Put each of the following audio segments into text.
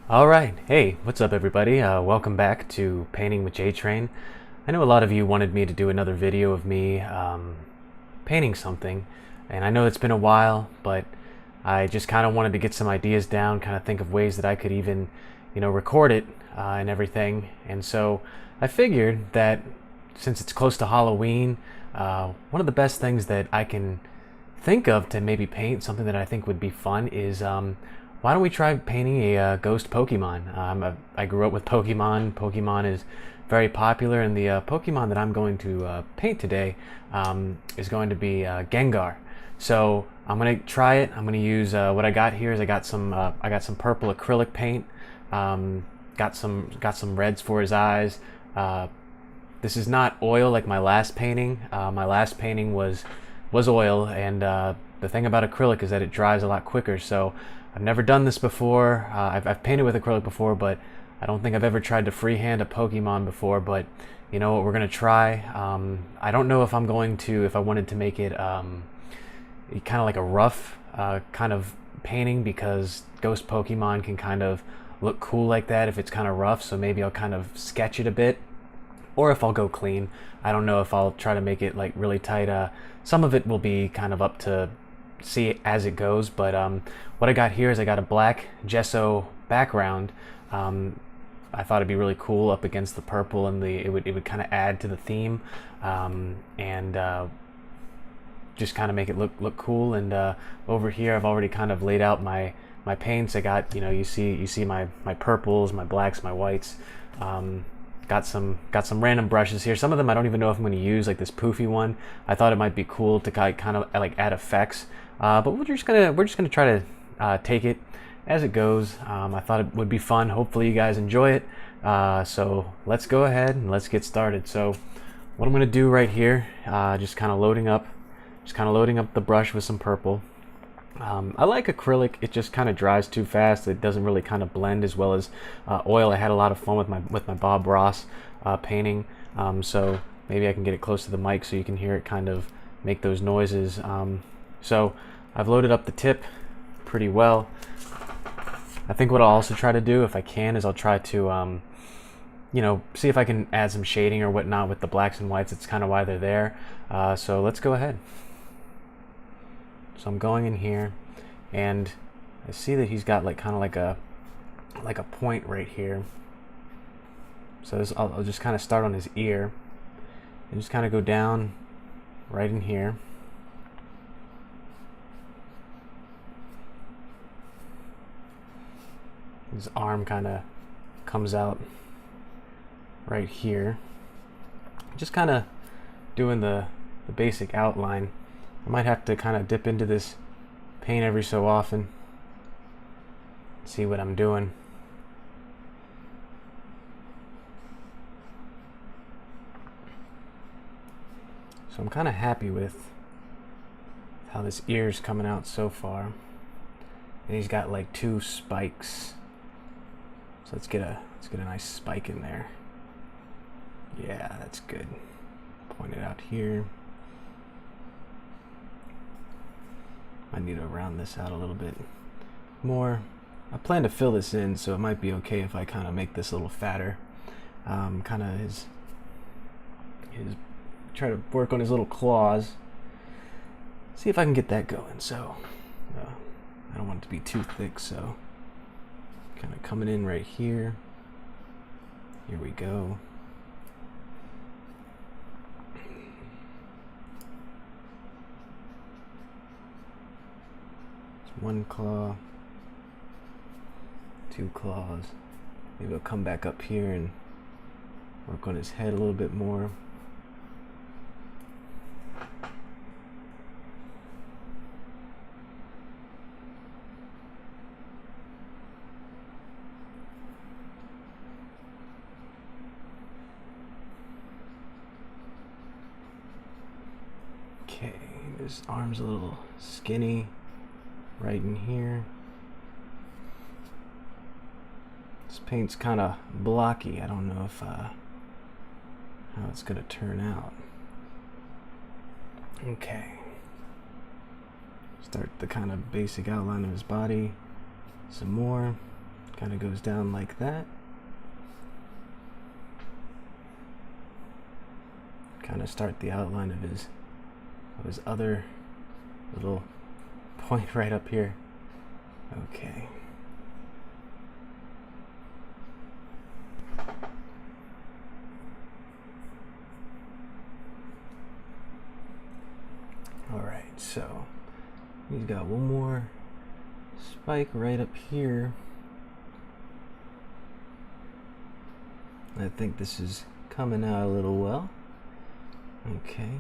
Alright, hey, what's up everybody? Welcome back to Painting with Jtrain. I know a lot of you wanted me to do another video of me painting something, and I know it's been a while, but I just kind of wanted to get some ideas down, kind of think of ways that I could even, record it and everything. And so I figured that since it's close to Halloween, one of the best things that I can think of to maybe paint, something that I think would be fun, is why don't we try painting a ghost Pokemon? I grew up with Pokemon. Pokemon is very popular, and the Pokemon that I'm going to paint today is going to be Gengar. So I'm gonna try it. I'm gonna use what I got here. Is I got some purple acrylic paint. Got some reds for his eyes. This is not oil like my last painting. My last painting was oil, and the thing about acrylic is that it dries a lot quicker. So I've never done this before. I've painted with acrylic before, but I don't think I've ever tried to freehand a Pokemon before. But you know what, we're gonna try. I don't know if if I wanted to make it kind of like a rough kind of painting, because ghost Pokemon can kind of look cool like that if it's kind of rough. So maybe I'll kind of sketch it a bit, or if I'll go clean. I don't know if I'll try to make it like really tight. Some of it will be kind of up to see as it goes, but what I got here is I got a black gesso background. I thought it'd be really cool up against the purple, and it would kind of add to the theme, and just kind of make it look cool. And over here I've already kind of laid out my paints. I got, you see my purples, my blacks, my whites. Got some random brushes here. Some of them I don't even know if I'm going to use, like this poofy one. I thought it might be cool to kind of like add effects, but we're just gonna try to take it as it goes. I thought it would be fun. Hopefully you guys enjoy it. So let's go ahead and let's get started. So what I'm going to do right here, just kind of loading up the brush with some purple. I like acrylic. It just kind of dries too fast. It doesn't really kind of blend as well as oil. I had a lot of fun with my Bob Ross painting. So maybe I can get it close to the mic so you can hear it kind of make those noises. So I've loaded up the tip pretty well. I think what I'll also try to do, if I can, is I'll try to see if I can add some shading or whatnot with the blacks and whites. It's kind of why they're there. So let's go ahead. So I'm going in here, and I see that he's got kind of like a point right here. So I'll just kind of start on his ear and just kind of go down right in here. His arm kind of comes out right here. Just kind of doing the basic outline. I might have to kind of dip into this paint every so often, see what I'm doing. So I'm kind of happy with how this ear's coming out so far. And he's got like 2 spikes. So let's get a nice spike in there. Yeah, that's good. Point it out here. I need to round this out a little bit more. I plan to fill this in, so it might be okay if I kind of make this a little fatter. Kind of his try to work on his little claws. See if I can get that going. So I don't want it to be too thick, so kind of coming in right here. Here we go. One claw, 2 claws. Maybe I'll come back up here and work on his head a little bit more. Okay, his arm's a little skinny. Right in here. This paint's kind of blocky. I don't know if how it's gonna turn out. Okay. Start the kind of basic outline of his body. Some more. Kind of goes down like that. Kind of start the outline of his other little point right up here. Okay. Alright, so he's got one more spike right up here. I think this is coming out a little well. Okay.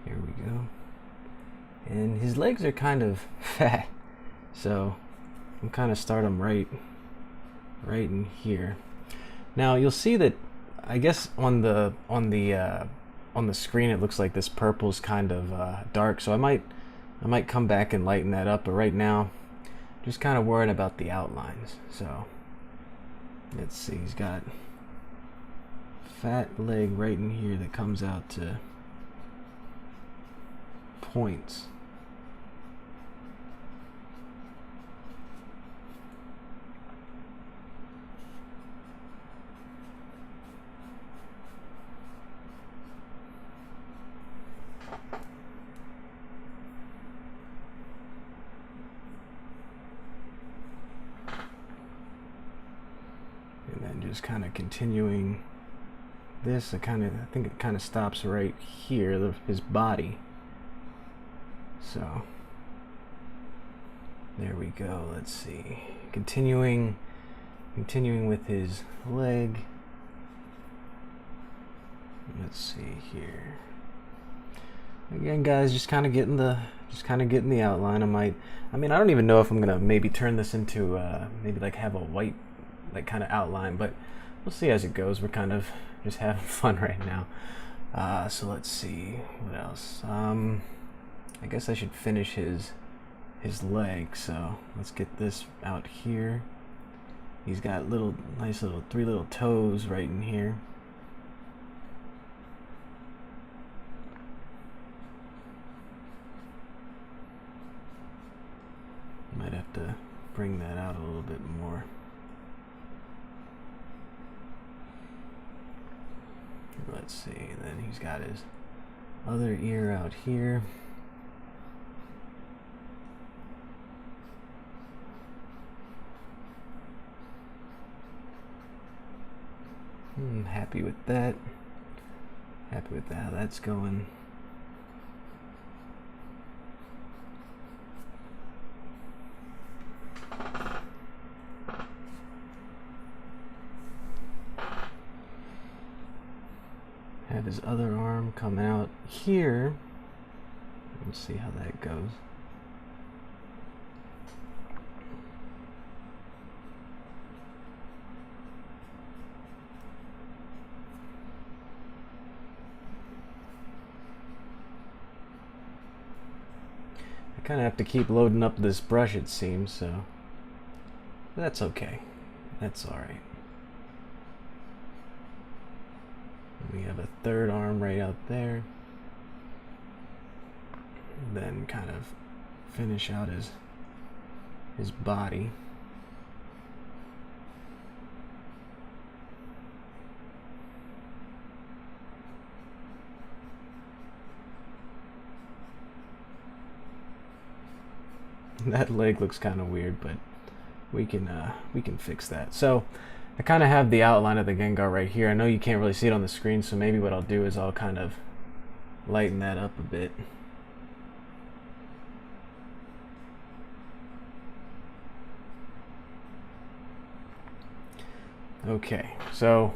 Here we go. And his legs are kind of fat, so I'm kind of start them right in here. Now you'll see that I guess on the screen it looks like this purple's kind of dark, so I might come back and lighten that up, but right now just kind of worrying about the outlines. So let's see, he's got fat leg right in here that comes out to points. And then just kind of continuing this, I think it kind of stops right here, his body. So there we go. Let's see. Continuing with his leg. Let's see here. Again, guys, just kind of getting the outline. I mean, I don't even know if I'm gonna maybe turn this into maybe like have a white like kind of outline, but we'll see as it goes. We're kind of just having fun right now. So let's see what else. I guess I should finish his leg. So let's get this out here. He's got nice little 3 little toes right in here. Might have to bring that out a little bit more. Let's see, then he's got his other ear out here. Happy with that. Happy with how that's going. Have his other arm come out here. Let's see how that goes. I kind of have to keep loading up this brush, it seems, so that's okay. That's alright. We have a third arm right out there. Then kind of finish out his body. That leg looks kind of weird, but we can fix that. So I kind of have the outline of the Gengar right here. I know you can't really see it on the screen, so maybe what I'll do is I'll kind of lighten that up a bit. Okay, so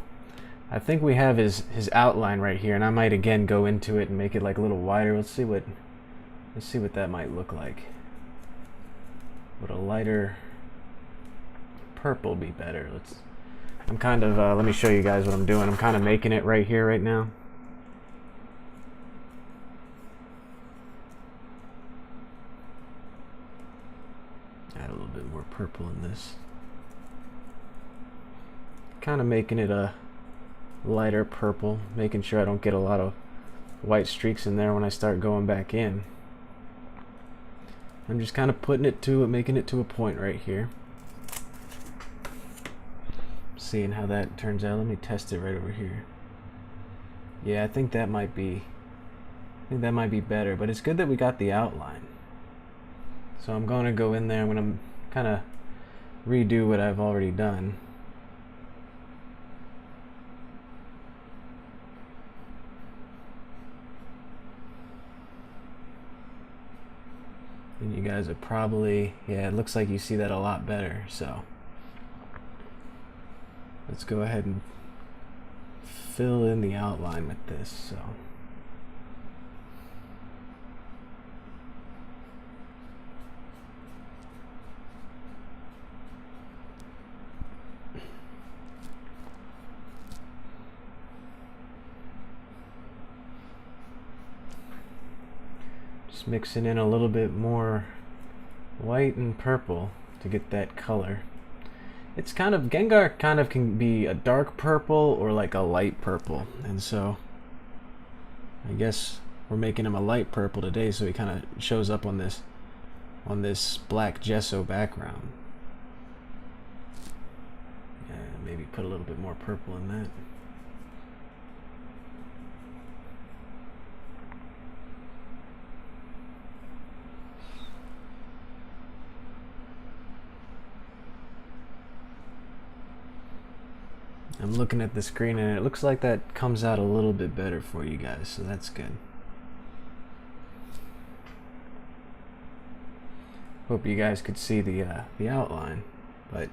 I think we have his outline right here, and I might again go into it and make it like a little wider. Let's see what that might look like. Would a lighter purple be better? I'm kind of let me show you guys what I'm doing. I'm kind of making it right here right now. Add a little bit more purple in this. Kind of making it a lighter purple, making sure I don't get a lot of white streaks in there when I start going back in. I'm just kind of making it to a point right here. seeing how that turns out. Let me test it right over here. Yeah, I think that might be better, but it's good that we got the outline. So I'm going to go in there. I'm going to kind of redo what I've already done. And you guys are probably, yeah, it looks like you see that a lot better. So let's go ahead and fill in the outline with this. So just mixing in a little bit more white and purple to get that color. It's kind of, Gengar kind of can be a dark purple or like a light purple, and so I guess we're making him a light purple today, so he kind of shows up on this black gesso background. Yeah, maybe put a little bit more purple in that. I'm looking at the screen and it looks like that comes out a little bit better for you guys, so that's good. Hope you guys could see the outline, but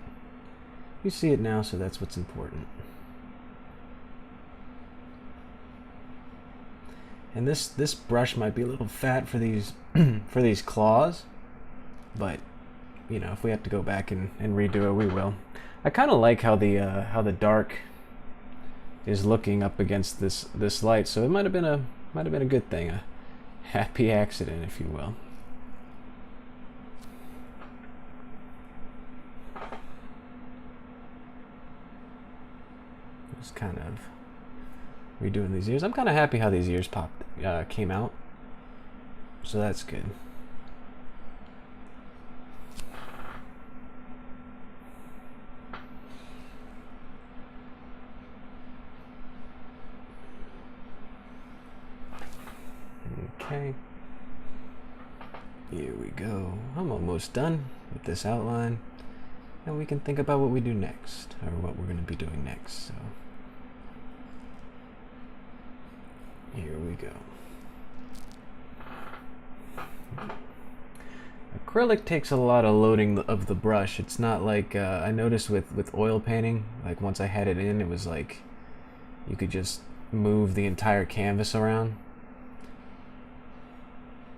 you see it now, so that's what's important. And this brush might be a little fat for these for these claws, but you know, if we have to go back and redo it, we will. I kind of like how the dark is looking up against this light, so it might have been a good thing, a happy accident, if you will. Just kind of redoing these ears. I'm kind of happy how these ears came out, so that's good. Okay, here we go. I'm almost done with this outline, and we can think about what we do next, or what we're going to be doing next. So here we go. Acrylic takes a lot of loading of the brush. It's not like I noticed with oil painting, like once I had it in, it was like you could just move the entire canvas around.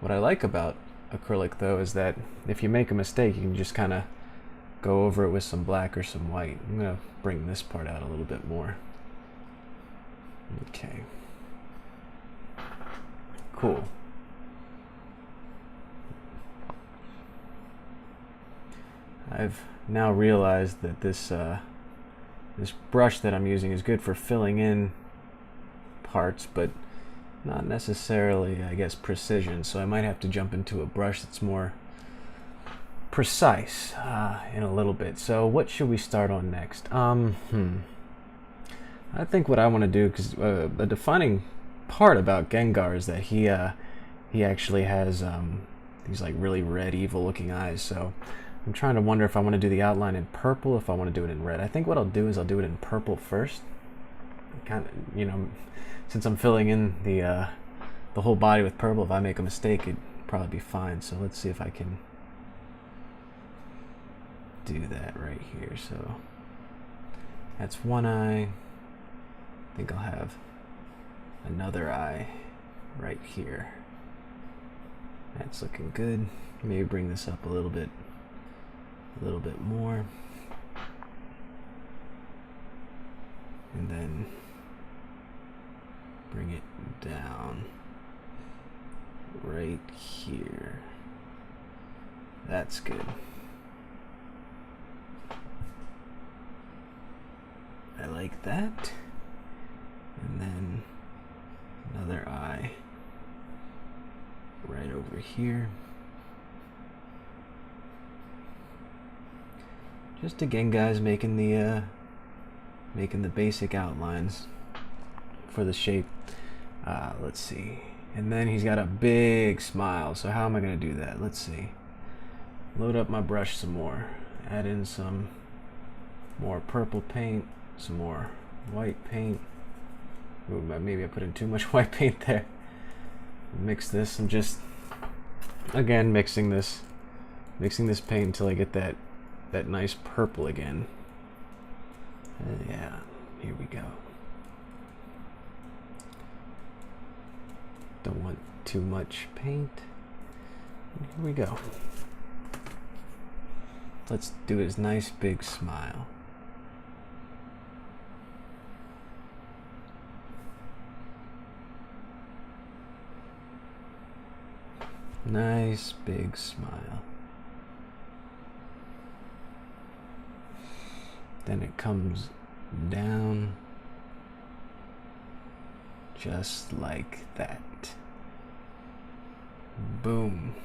What I like about acrylic, though, is that if you make a mistake, you can just kind of go over it with some black or some white. I'm going to bring this part out a little bit more. Okay. Cool. I've now realized that this brush that I'm using is good for filling in parts, but not necessarily, I guess, precision, so I might have to jump into a brush that's more precise in a little bit. So what should we start on next? I think what I want to do, because the defining part about Gengar is that he actually has these like really red, evil looking eyes, so I'm trying to wonder if I want to do the outline in purple, if I want to do it in red. I think what I'll do is I'll do it in purple first, kind of, you know, since I'm filling in the whole body with purple. If I make a mistake, it'd probably be fine. So let's see if I can do that right here. So that's one eye. I think I'll have another eye right here. That's looking good. Maybe bring this up a little bit more. And then bring it down right here. That's good. I like that. And then another eye right over here. Just again, guys, making the making the basic outlines for the shape. Let's see. And then he's got a big smile. So how am I going to do that? Let's see. Load up my brush some more. Add in some more purple paint, some more white paint. Ooh, maybe I put in too much white paint there. Mix this. I'm just, again, mixing this paint until I get that nice purple again. Yeah, here we go. Don't want too much paint. Here we go. Let's do his nice big smile. Nice big smile. Then it comes down just like that. Boom.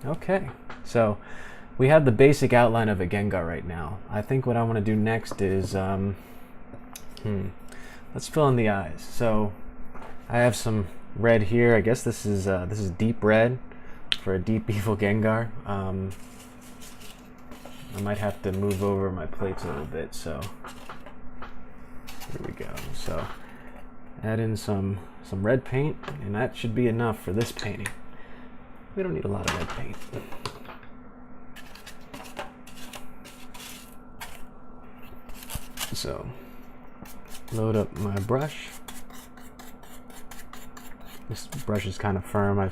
Okay, so we have the basic outline of a Gengar right now. I think what I want to do next is let's fill in the eyes. So I have some red here. I guess this is deep red for a deep evil Gengar. I might have to move over my plates a little bit, so here we go. So add in some red paint, and that should be enough for this painting. We don't need a lot of red paint. So load up my brush. This brush is kind of firm. I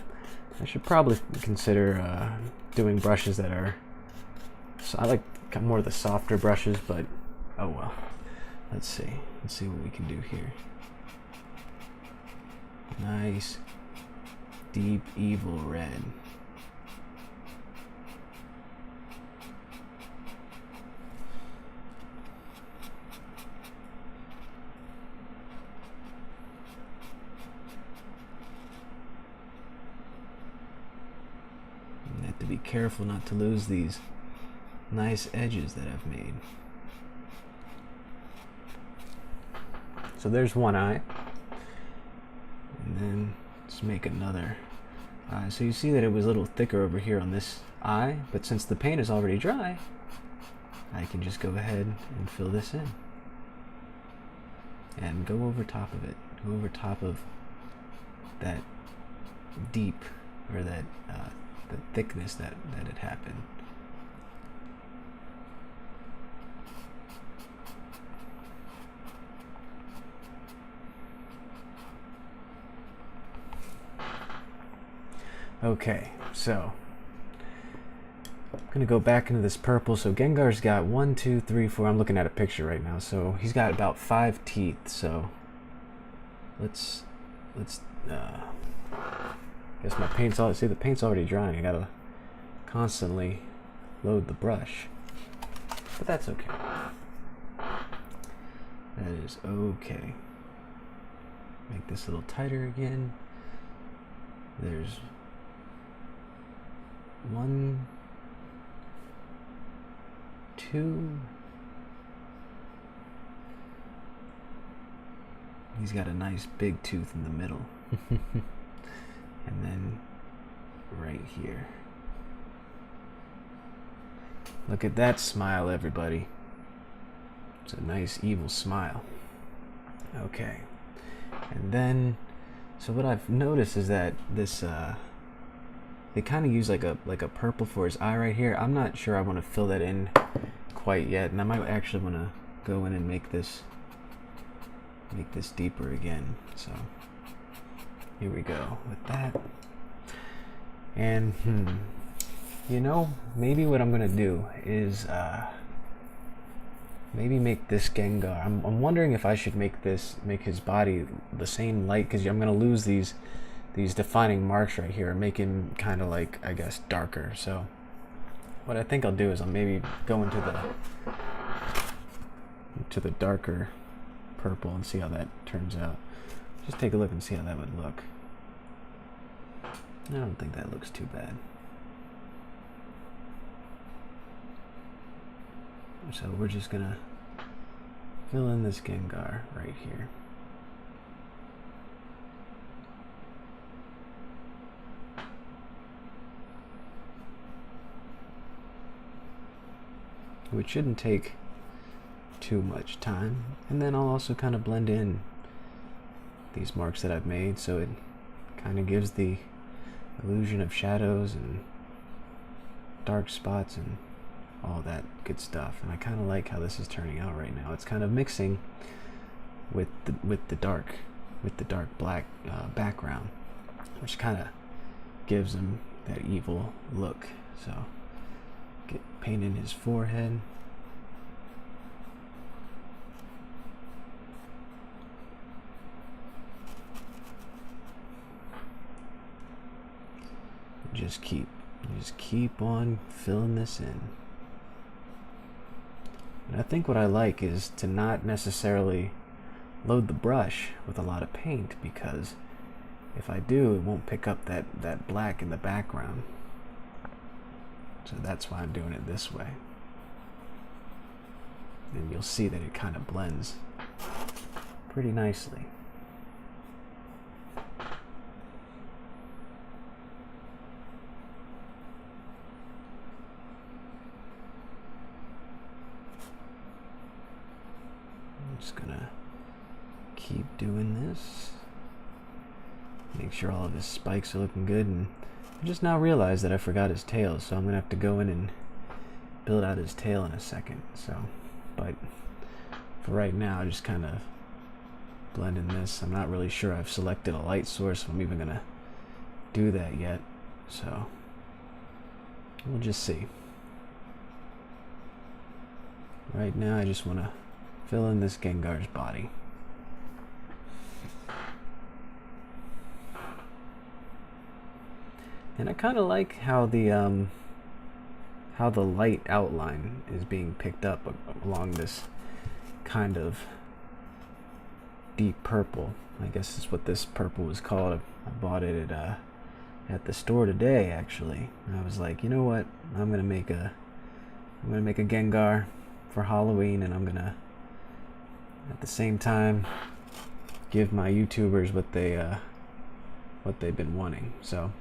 should probably consider doing brushes that are, so I like more of the softer brushes, but oh well. Let's see what we can do here. Nice deep evil red. You have to be careful not to lose these nice edges that I've made. So there's one eye. And then let's make another eye. So you see that it was a little thicker over here on this eye, but since the paint is already dry, I can just go ahead and fill this in. And go over top of it. Go over top of that deep, or that the thickness that had happened. Okay, so I'm gonna go back into this purple. So Gengar's got 1, 2, 3, 4. I'm looking at a picture right now. So he's got about 5 teeth. So let's guess my paint's all. See, the paint's already drying. I gotta constantly load the brush, but that's okay. That is okay. Make this a little tighter again. There's 1, 2. He's got a nice big tooth in the middle. And then right here. Look at that smile, everybody. It's a nice evil smile. Okay. And then, so what I've noticed is that this they kind of use like a purple for his eye right here. I'm not sure I want to fill that in quite yet, and I might actually want to go in and make this deeper again. So here we go with that. And you know, maybe what I'm gonna do is maybe make this Gengar. I'm wondering if I should make his body the same light, because I'm gonna lose these defining marks right here and make him kind of like, I guess, darker. So what I think I'll do is I'll maybe go into the darker purple and see how that turns out. Just take a look and see how that would look. I don't think that looks too bad. So we're just gonna fill in this Gengar right here. Which shouldn't take too much time. And then I'll also kind of blend in these marks that I've made so it kind of gives the illusion of shadows and dark spots and all that good stuff. And I kind of like how this is turning out right now. It's kind of mixing with the dark black background, which kind of gives him that evil look. So get painting his forehead. Just keep on filling this in. And I think what I like is to not necessarily load the brush with a lot of paint, because if I do, it won't pick up that black in the background. So that's why I'm doing it this way. And you'll see that it kind of blends pretty nicely. I'm just gonna keep doing this. Make sure all of his spikes are looking good, and I just now realized that I forgot his tail, so I'm gonna have to go in and build out his tail in a second. So, but for right now, just kind of blend in this. I'm not really sure I've selected a light source if I'm even gonna do that yet, so we'll just see. Right now, I just want to fill in this Gengar's body. And I kind of like how the light outline is being picked up along this kind of deep purple. I guess that's what this purple was called. I bought it at the store today, actually. And I was like, you know what? I'm gonna make a Gengar for Halloween, and I'm gonna at the same time give my YouTubers what they've been wanting. So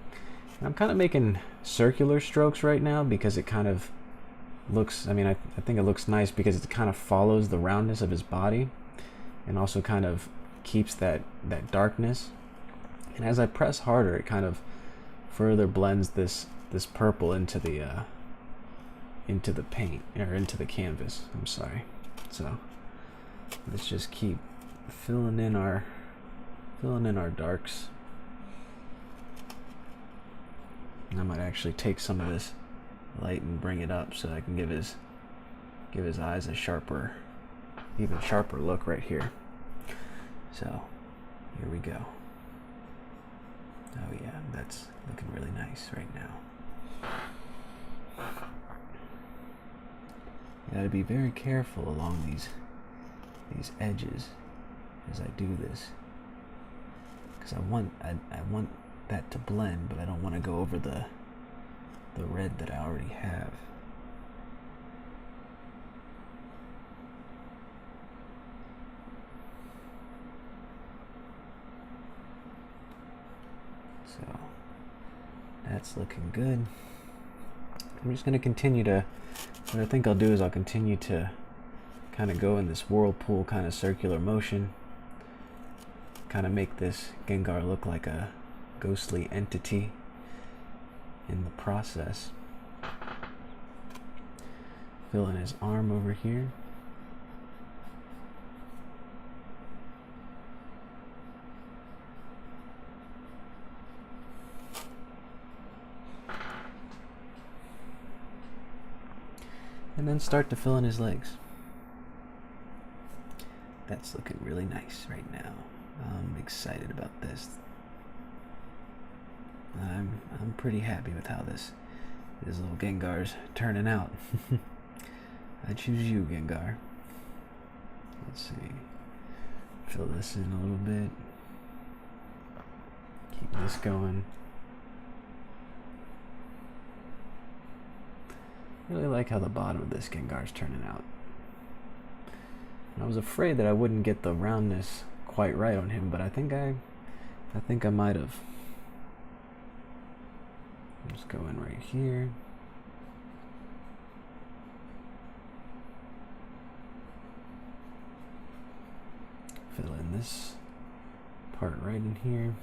I'm kind of making circular strokes right now because it kind of looks, I mean, I think it looks nice because it kind of follows the roundness of his body and also kind of keeps that darkness. And as I press harder, it kind of further blends this purple into the paint, or into the canvas. I'm sorry. So let's just keep filling in our darks. And I might actually take some of this light and bring it up so I can give his eyes a even sharper look right here. So here we go. Oh yeah, that's looking really nice right now. You gotta be very careful along these edges as I do this, because I want that to blend, but I don't want to go over the red that I already have. So that's looking good. I'm just going to continue to, what I think I'll do is I'll continue to kind of go in this whirlpool kind of circular motion, kind of make this Gengar look like a ghostly entity in the process. Fill in his arm over here. And then start to fill in his legs. That's looking really nice right now. I'm excited about this. I'm pretty happy with how this little Gengar's turning out. I choose you, Gengar. Let's see. Fill this in a little bit. Keep this going. Really like how the bottom of this Gengar's turning out. I was afraid that I wouldn't get the roundness quite right on him, but I think I might have. Just go in right here. Fill in this part right in here.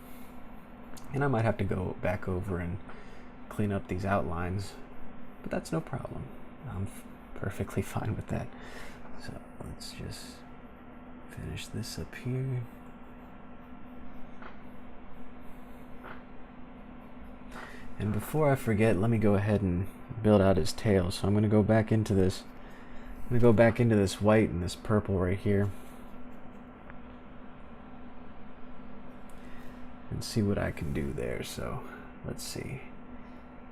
And I might have to go back over and clean up these outlines, but that's no problem. I'm perfectly fine with that. So let's just finish this up here. And before I forget, let me go ahead and build out his tail. So I'm going to go back into this. I'm going to go back into this white and this purple right here, and see what I can do there. So let's see.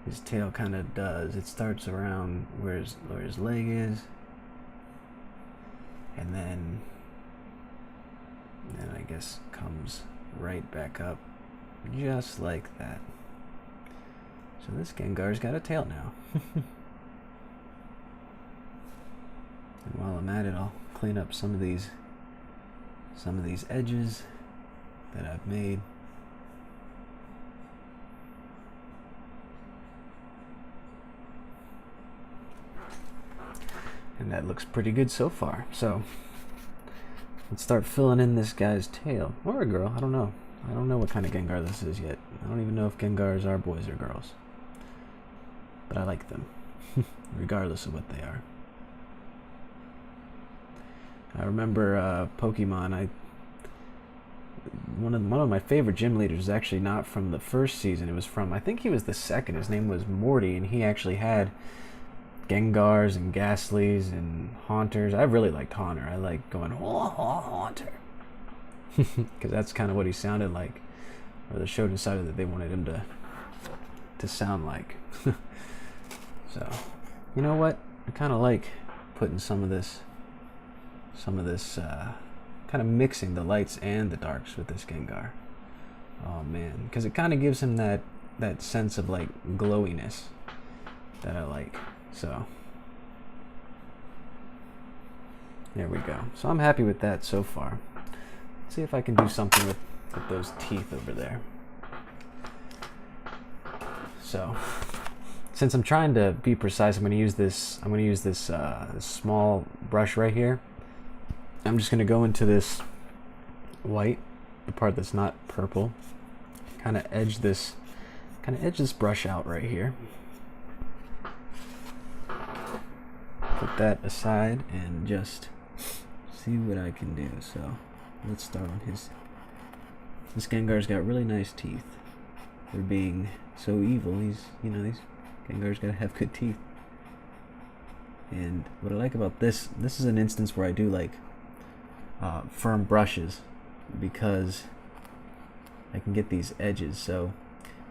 His tail kind of does. It starts around where his leg is, and then I guess comes right back up, just like that. So this Gengar's got a tail now. And while I'm at it, I'll clean up some of these edges that I've made. And that looks pretty good so far. So let's start filling in this guy's tail. Or a girl, I don't know. I don't know what kind of Gengar this is yet. I don't even know if Gengars are boys or girls. But I like them, regardless of what they are. I remember Pokemon. One of my favorite gym leaders is actually not from the first season. It was from, I think he was the second. His name was Morty, and he actually had Gengars and Ghastlies and Haunters. I really liked Haunter. I like going Haunter, because that's kind of what he sounded like, or the show decided that they wanted him to sound like. So, you know what? I kind of like putting some of this kind of mixing the lights and the darks with this Gengar. Oh man, because it kind of gives him that sense of like glowiness that I like. So there we go. So I'm happy with that so far. Let's see if I can do something with those teeth over there. So since I'm trying to be precise, I'm going to use this small brush right here. I'm just going to go into this white, the part that's not purple, kind of edge this brush out right here. Put that aside and just see what I can do. So let's start on this Gengar's got really nice teeth. They're being so evil. These Gengar's gotta have good teeth. And what I like about this is an instance where I do like firm brushes, because I can get these edges. So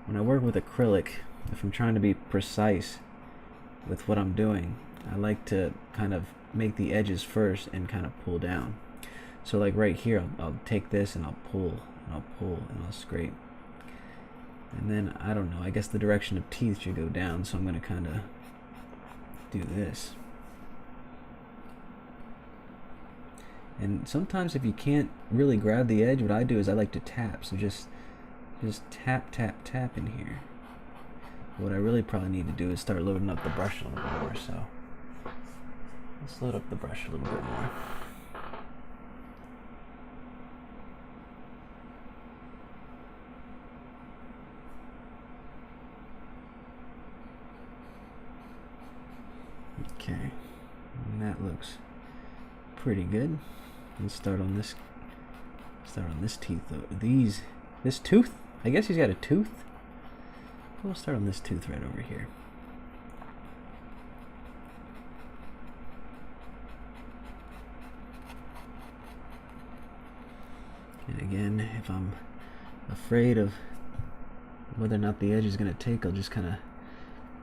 when I work with acrylic, if I'm trying to be precise with what I'm doing, I like to kind of make the edges first and kind of pull down. So like right here, I'll take this and I'll pull and I'll pull and I'll scrape. And then, I don't know, I guess the direction of teeth should go down, so I'm going to kind of do this. And sometimes if you can't really grab the edge, what I do is I like to tap. So just tap, tap, tap in here. What I really probably need to do is start loading up the brush a little bit more. So let's load up the brush a little bit more. Okay, and that looks pretty good. Let's start on this teeth though. This tooth? I guess he's got a tooth. We'll start on this tooth right over here. And again, if I'm afraid of whether or not the edge is going to take, I'll just kind of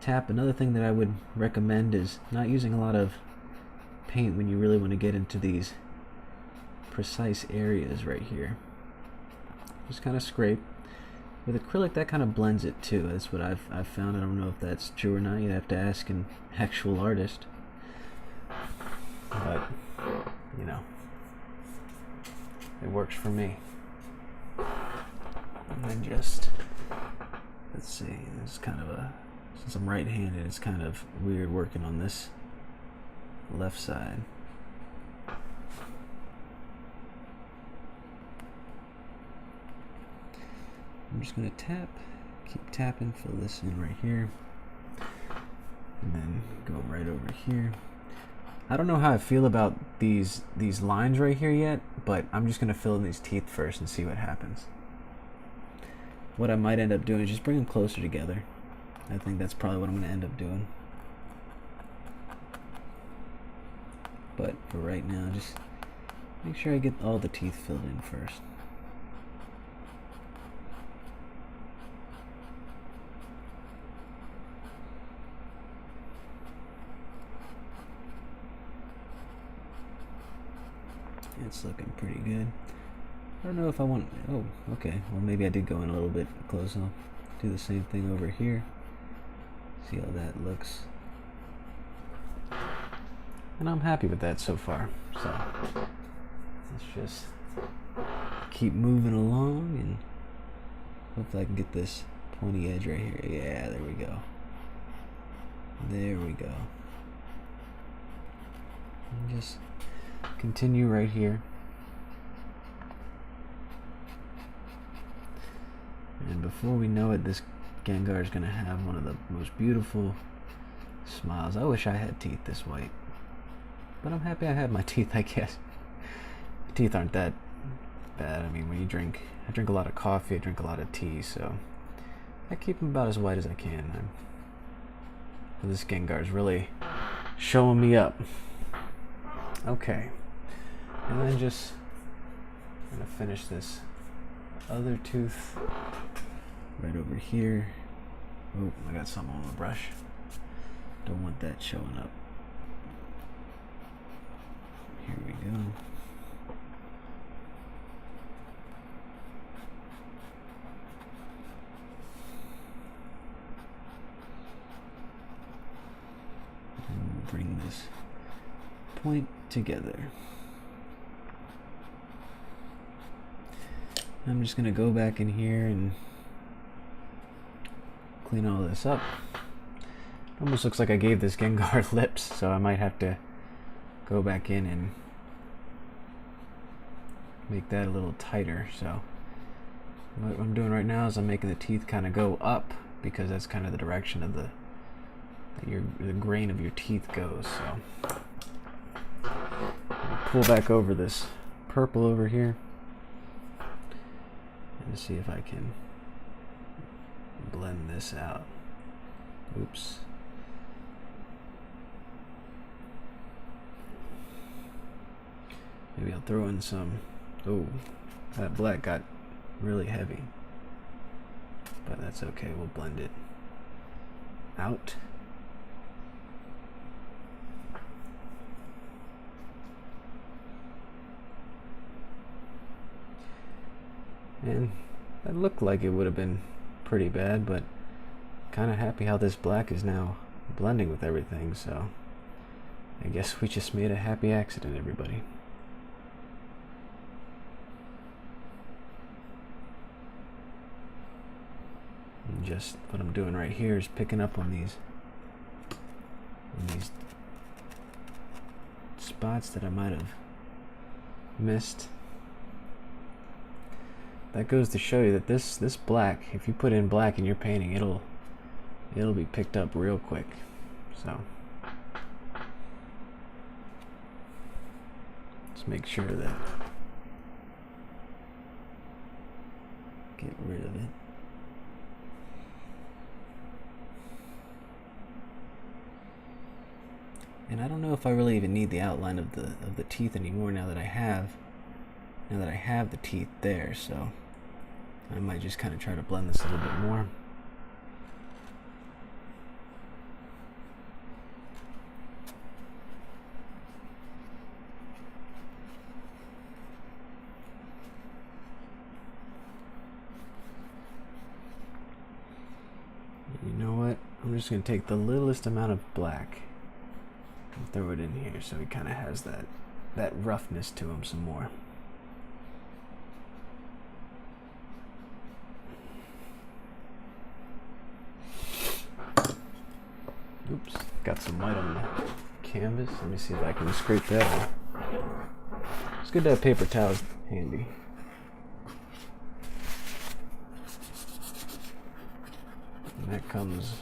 tap. Another thing that I would recommend is not using a lot of paint when you really want to get into these precise areas right here. Just kind of scrape. With acrylic, that kind of blends it too. That's what I've found. I don't know if that's true or not. You'd have to ask an actual artist. But, you know, It works for me. And then just, let's see, it's kind of a, since I'm right-handed, it's kind of weird working on this left side. I'm just gonna tap, keep tapping, fill this in right here, and then go right over here. I don't know how I feel about these lines right here yet, but I'm just gonna fill in these teeth first and see what happens. What I might end up doing is just bring them closer together. I think that's probably what I'm gonna end up doing. But for right now, just make sure I get all the teeth filled in first. It's looking pretty good. I don't know if I want, oh, okay. Well, maybe I did go in a little bit close. I'll do the same thing over here. See how that looks. And I'm happy with that so far. So let's just keep moving along and hopefully I can get this pointy edge right here. Yeah, there we go. There we go. And just continue right here. And before we know it, this Gengar is going to have one of the most beautiful smiles. I wish I had teeth this white. But I'm happy I had my teeth, I guess. My teeth aren't that bad. I mean, when you drink, I drink a lot of coffee, I drink a lot of tea, so I keep them about as white as I can. This Gengar is really showing me up. Okay. And then just, I'm gonna finish this other tooth right over here. Oh, I got some on the brush. Don't want that showing up. Here we go. And bring this point together. I'm just gonna go back in here and clean all this up. It almost looks like I gave this Gengar lips, so I might have to go back in and make that a little tighter. So what I'm doing right now is I'm making the teeth kind of go up because that's kind of the direction of the grain of your teeth goes. So pull back over this purple over here and see if I can blend this out. Oops. Maybe I'll throw in some, oh, that black got really heavy, but that's okay, we'll blend it out. And that looked like it would have been pretty bad, but kind of happy how this black is now blending with everything, so I guess we just made a happy accident, everybody. And just what I'm doing right here is picking up on these spots that I might have missed. That goes to show you that this black, if you put in black in your painting, it'll be picked up real quick. So let's make sure that, get rid of it. And I don't know if I really even need the outline of the teeth anymore now that I have the teeth there, so I might just kind of try to blend this a little bit more. You know what? I'm just going to take the littlest amount of black and throw it in here so he kind of has that roughness to him some more. Oops, got some white on the canvas. Let me see if I can scrape that off. It's good to have paper towels handy. And that comes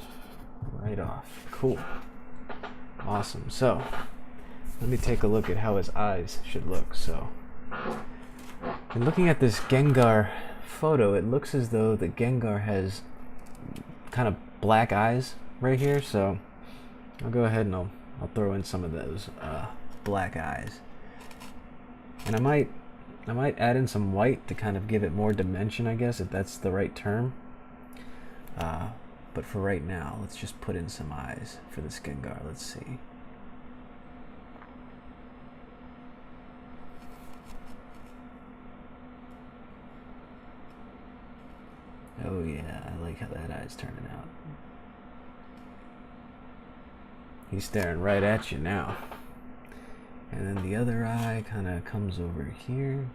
right off. Cool. Awesome. So, let me take a look at how his eyes should look. So, in looking at this Gengar photo, it looks as though the Gengar has kind of black eyes right here. So, I'll go ahead and I'll throw in some of those black eyes. And I might add in some white to kind of give it more dimension, I guess, if that's the right term. But for right now, let's just put in some eyes for this Gengar. Let's see. Oh yeah, I like how that eye's turning out. He's staring right at you now. And then the other eye kind of comes over here.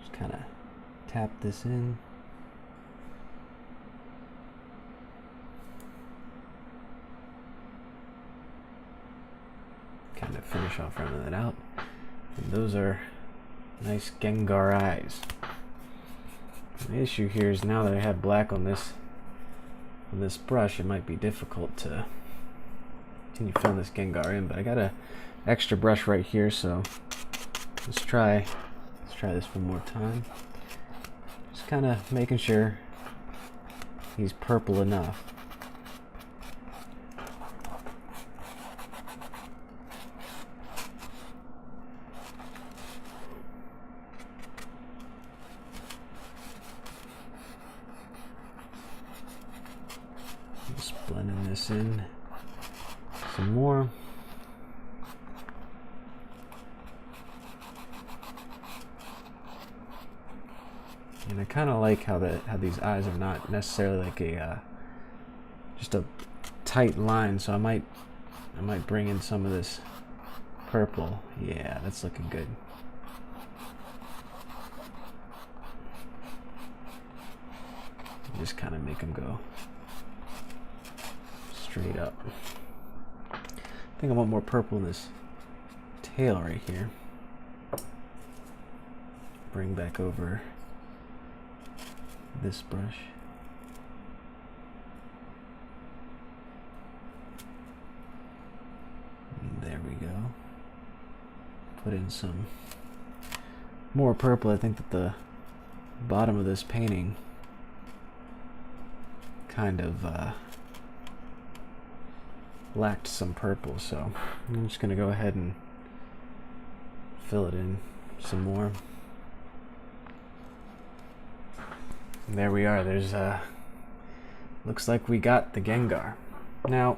Just kind of tap this in. Kind of finish off running that out. And those are nice Gengar eyes. The issue here is now that I have black on this brush, it might be difficult to continue filling this Gengar in, but I got a extra brush right here, so let's try this one more time. Just kind of making sure he's purple enough. Just blending this in some more. And I kind of like how these eyes are not necessarily like a just a tight line. So I might bring in some of this purple. Yeah, that's looking good. Just kind of make them go straight up. I think I want more purple in this tail right here. Bring back over this brush. And there we go. Put in some more purple. I think that the bottom of this painting kind of lacked some purple, so I'm just gonna go ahead and fill it in some more. And there we are. There's looks like we got the Gengar. Now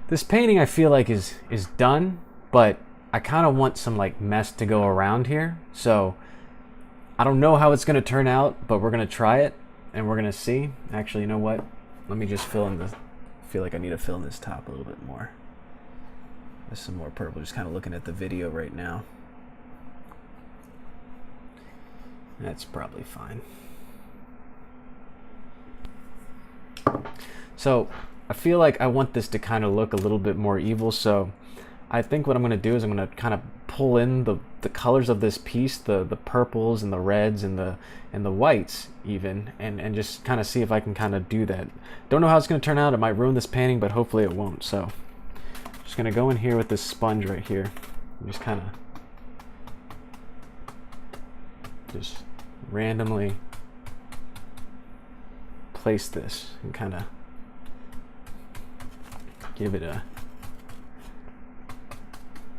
this painting I feel like is done, but I kind of want some like mess to go around here, so I don't know how it's gonna turn out, but we're gonna try it and we're gonna see. Actually, you know what, let me just fill in the feel like I need to fill in this top a little bit more with some more purple. Just kind of looking at the video right now. That's probably fine. So I feel like I want this to kind of look a little bit more evil, so I think what I'm going to do is I'm going to kind of pull in the colors of this piece, the purples and the reds and the whites even, and just kind of see if I can kind of do that. Don't know how it's going to turn out. It might ruin this painting, but hopefully it won't. So I'm just going to go in here with this sponge right here and just kind of just randomly place this and kind of give it a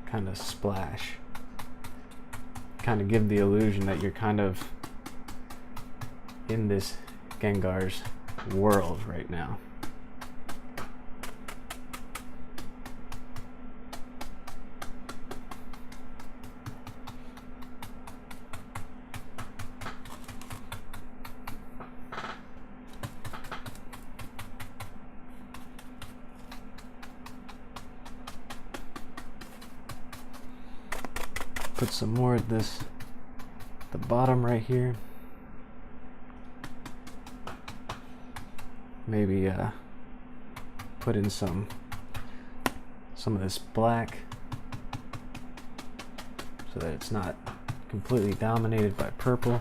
kind of splash. Kind of give the illusion that you're kind of in this Gengar's world right now. put some more at the bottom right here. Maybe put in some of this black so that it's not completely dominated by purple.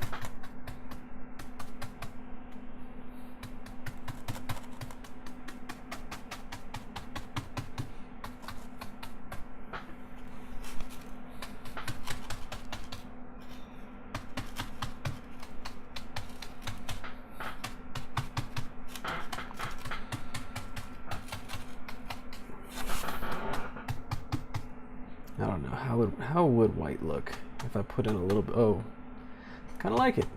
I don't know, how would white look if I put in a little bit? Oh, kind of like it.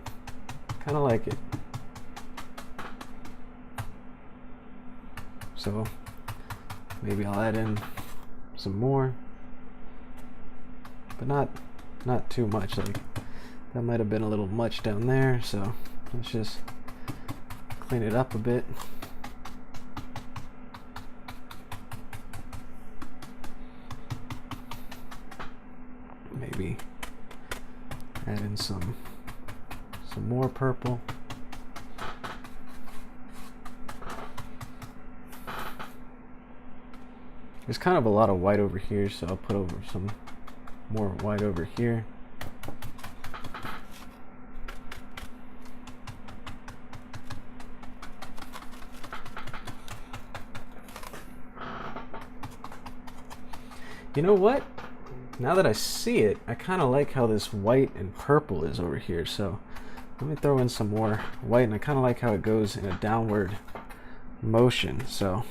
Kind of like it. So maybe I'll add in some more, but not too much. Like that might have been a little much down there. So let's just clean it up a bit. Maybe add in some more purple. There's kind of a lot of white over here, so I'll put over some more white over here. You know what? Now that I see it, I kind of like how this white and purple is over here. So let me throw in some more white, and I kind of like how it goes in a downward motion. So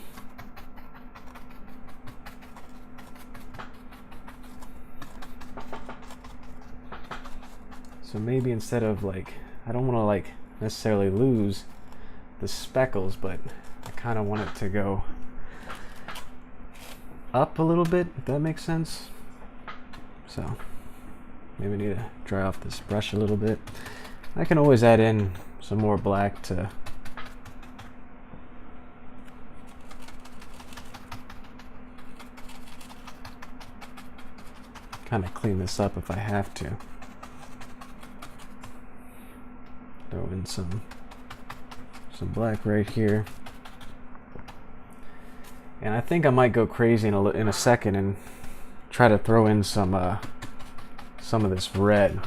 maybe instead of like, I don't want to like necessarily lose the speckles, but I kind of want it to go up a little bit, if that makes sense. So maybe I need to dry off this brush a little bit. I can always add in some more black to kind of clean this up if I have to. Throw in some black right here. And I think I might go crazy in a second and try to throw in some of this red.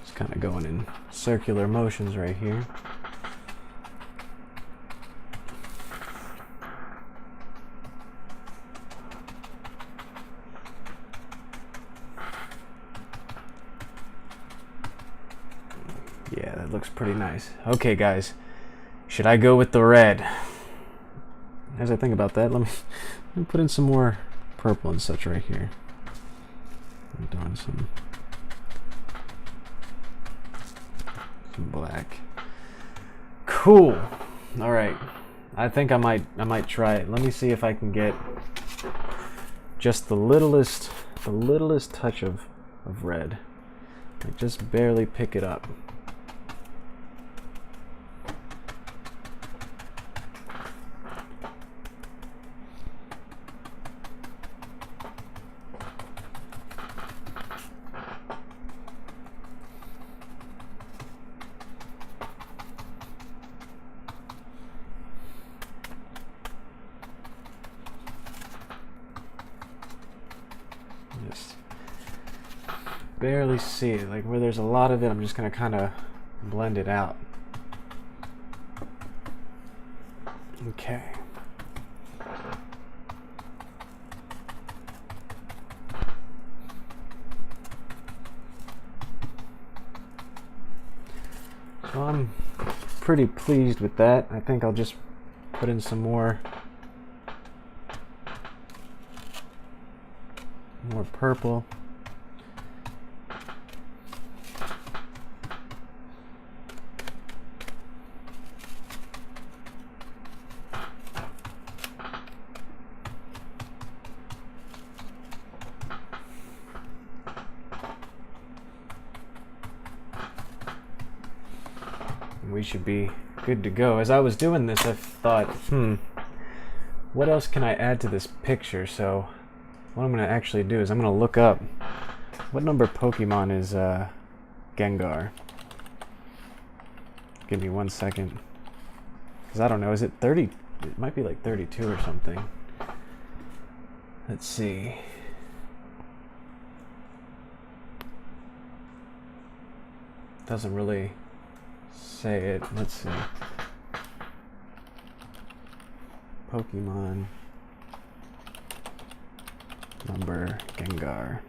Just kind of going in circular motions right here. Yeah, that looks pretty nice. Okay, guys, should I go with the red? As I think about that, let me put in some more purple and such right here. I'm doing some black. Cool. All right, I think I might try it. Let me see if I can get just the littlest touch of red. Like just barely pick it up. Just barely see it. Like where there's a lot of it, I'm just gonna kind of blend it out. Okay. So I'm pretty pleased with that. I think I'll just put in some more purple. we should be good to go. As I was doing this, I thought, what else can I add to this picture? So what I'm going to actually do is I'm going to look up what number Pokemon is Gengar. Give me 1 second. Because I don't know, is it 30? It might be like 32 or something. Let's see. Doesn't really say it. Let's see. Pokemon number Gengar.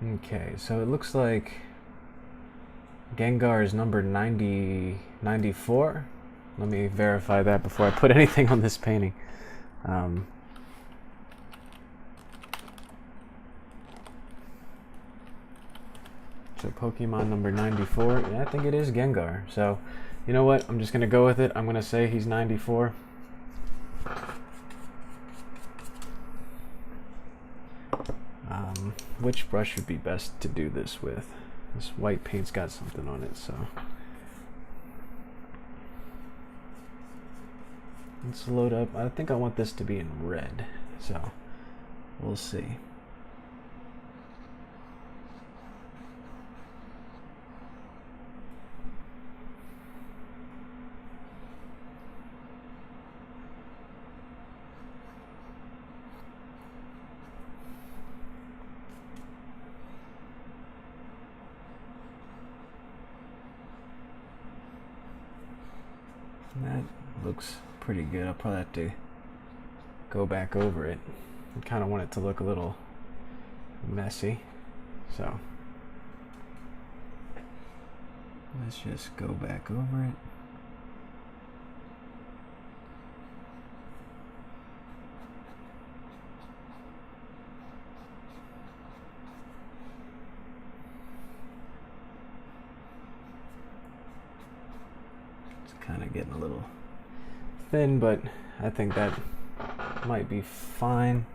Okay, so it looks like Gengar is number 94. Let me verify that before I put anything on this painting. So Pokemon number 94. Yeah, I think it is Gengar. So, you know what? I'm just going to go with it. I'm going to say he's 94. Which brush would be best to do this with? This white paint's got something on it, so let's load up. I think I want this to be in red, so we'll see. That looks pretty good. I'll probably have to go back over it. I kind of want it to look a little messy, so let's just go back over it. Kind of getting a little thin, but I think that might be fine.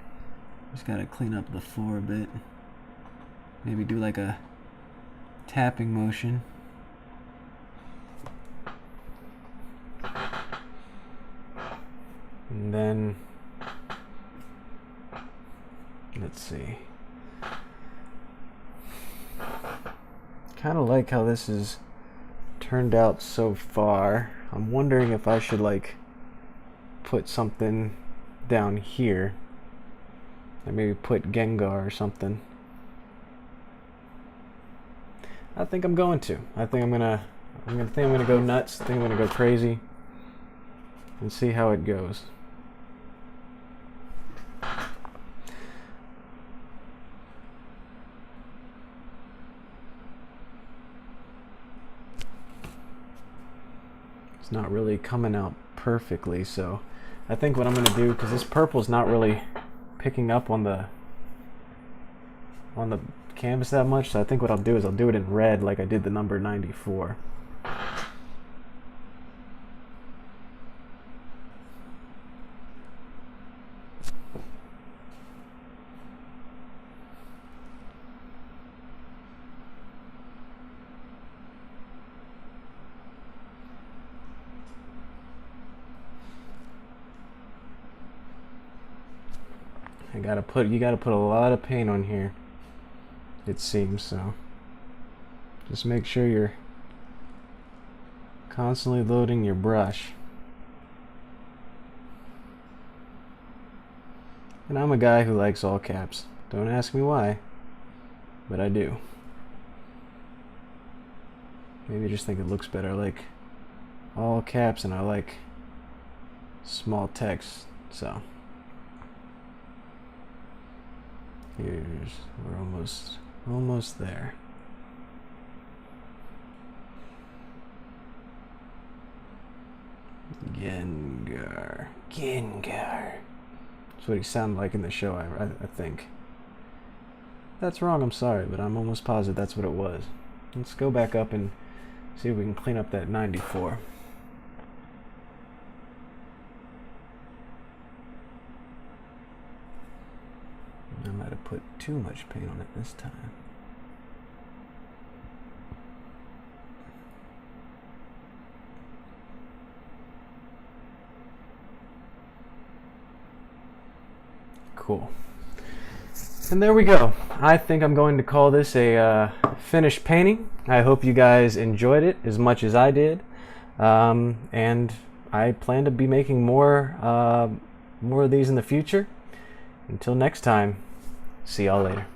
Just gotta clean up the floor a bit. Maybe do like a tapping motion. And then let's see. Kind of like how this is turned out so far. I'm wondering if I should like put something down here and maybe put Gengar or something. I think I'm going to. I think I'm gonna go nuts. I think I'm gonna go crazy and see how it goes. It's not really coming out perfectly, so I think what I'm going to do, because this purple's not really picking up on the canvas that much, so I think what I'll do is I'll do it in red like I did the number 94. You gotta put a lot of paint on here, it seems, so just make sure you're constantly loading your brush. And I'm a guy who likes all caps. Don't ask me why, but I do. Maybe I just think it looks better. I like all caps and I like small text, so we're almost there. Gengar. That's what he sounded like in the show, I think. If that's wrong, I'm sorry, but I'm almost positive that's what it was. Let's go back up and see if we can clean up that 94. I might have put too much paint on it this time. Cool. And there we go. I think I'm going to call this a finished painting. I hope you guys enjoyed it as much as I did. And I plan to be making more of these in the future. Until next time, see y'all later.